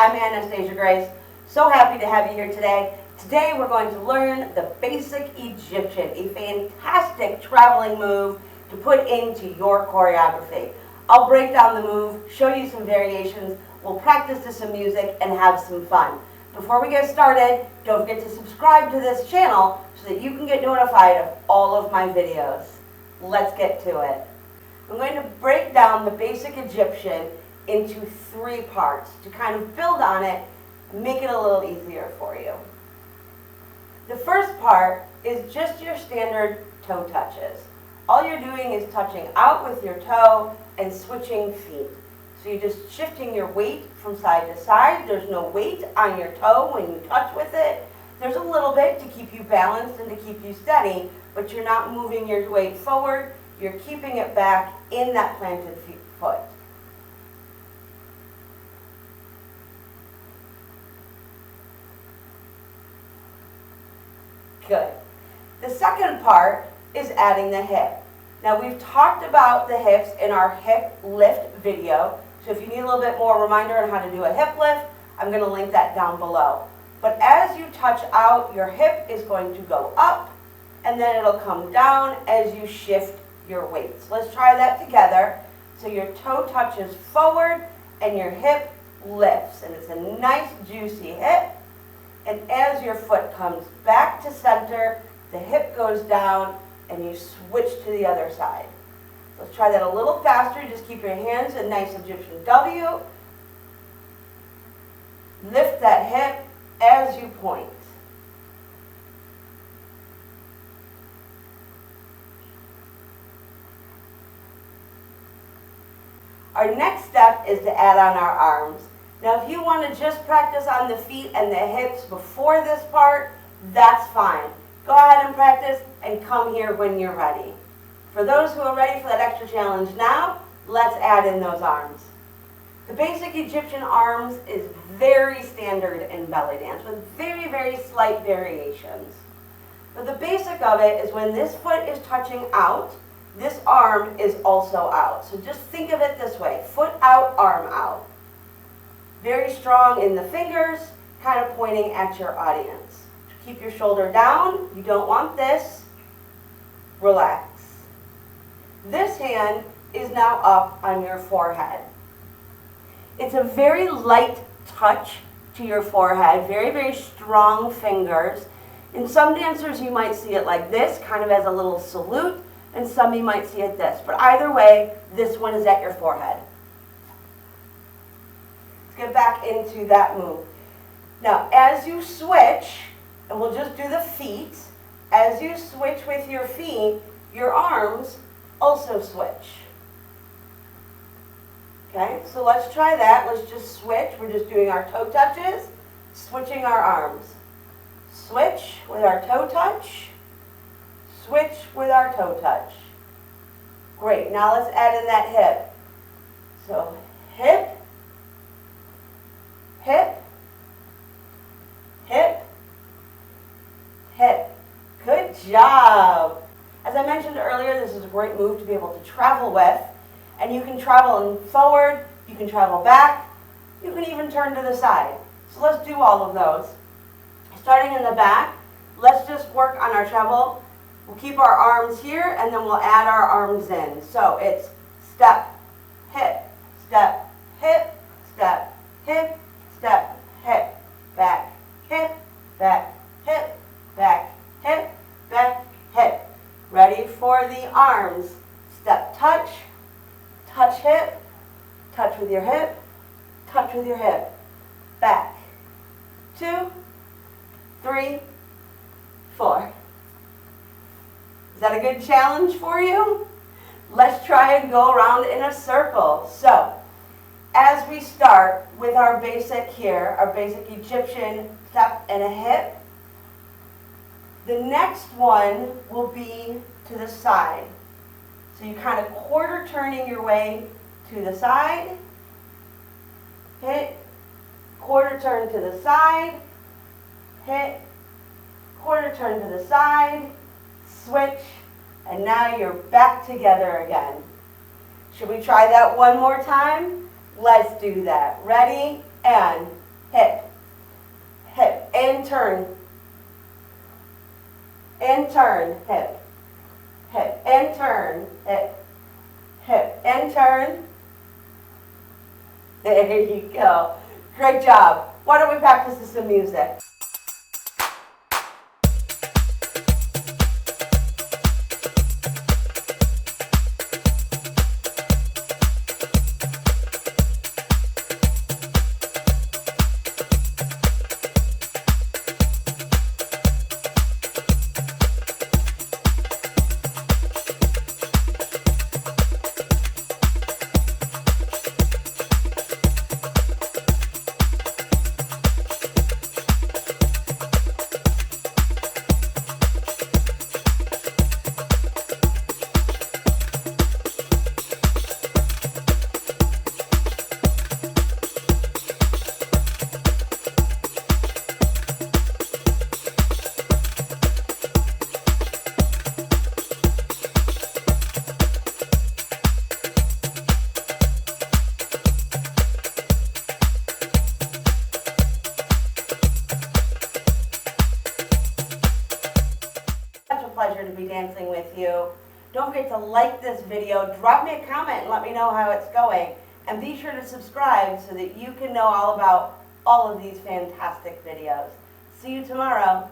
I'm Anastasia Grace. So happy to have you here today. Today we're going to learn the basic Egyptian, a fantastic traveling move to put into your choreography. I'll break down the move, show you some variations, we'll practice to some music, and have some fun. Before we get started, don't forget to subscribe to this channel so that you can get notified of all of my videos. Let's get to it. I'm going to break down the basic Egyptian into 3 parts to kind of build on it and make it a little easier for you. The first part is just your standard toe touches. All you're doing is touching out with your toe and switching feet. So you're just shifting your weight from side to side. There's no weight on your toe when you touch with it. There's a little bit to keep you balanced and to keep you steady, but you're not moving your weight forward. You're keeping it back in that planted foot. Good. The second part is adding the hip. Now we've talked about the hips in our hip lift video, so if you need a little bit more reminder on how to do a hip lift, I'm going to link that down below. But as you touch out, your hip is going to go up, and then it'll come down as you shift your weight. So let's try that together. So your toe touches forward, and your hip lifts, and it's a nice juicy hip. And as your foot comes back to center, the hip goes down, and you switch to the other side. Let's try that a little faster. Just keep your hands in nice Egyptian W. Lift that hip as you point. Our next step is to add on our arms. Now if you want to just practice on the feet and the hips before this part, that's fine. Go ahead and practice and come here when you're ready. For those who are ready for that extra challenge now, let's add in those arms. The basic Egyptian arms is very standard in belly dance with very, very slight variations. But the basic of it is when this foot is touching out, this arm is also out. So just think of it this way, foot out, arm out. Very strong in the fingers, kind of pointing at your audience. Keep your shoulder down, you don't want this. Relax. This hand is now up on your forehead. It's a very light touch to your forehead, very, very strong fingers. In some dancers you might see it like this, kind of as a little salute, and some you might see it this. But either way, this one is at your forehead. Let's get back into that move. Now, as you switch, and we'll just do the feet, as you switch with your feet, your arms also switch. Okay, so let's try that. Let's just switch. We're just doing our toe touches, switching our arms. Switch with our toe touch, switch with our toe touch. Great, now let's add in that hip. So hip, hip, hip, hip. Good job. As I mentioned earlier, this is a great move to be able to travel with. And you can travel forward, you can travel back, you can even turn to the side. So let's do all of those. Starting in the back, let's just work on our travel. We'll keep our arms here, and then we'll add our arms in. So it's step, hip, step, hip, step, hip, step, hip, back, hip, back, hip, back, hip, back, hip. Ready for the arms. Step, touch, touch hip, touch with your hip, touch with your hip. Back. 2, 3, 4. Is that a good challenge for you? Let's try and go around in a circle. So, as we start with our basic here, our basic Egyptian step and a hip, the next one will be to the side. So you kind of quarter turning your way to the side, hit, quarter turn to the side, hit, quarter turn to the side, switch, and now you're back together again. Should we try that one more time? Let's do that. Ready? And hip, hip, and turn, hip, hip, and turn, hip, hip, and turn. There you go. Great job. Why don't we practice this in music? Pleasure to be dancing with you. Don't forget to like this video, drop me a comment and let me know how it's going, and be sure to subscribe so that you can know all about all of these fantastic videos. See you tomorrow.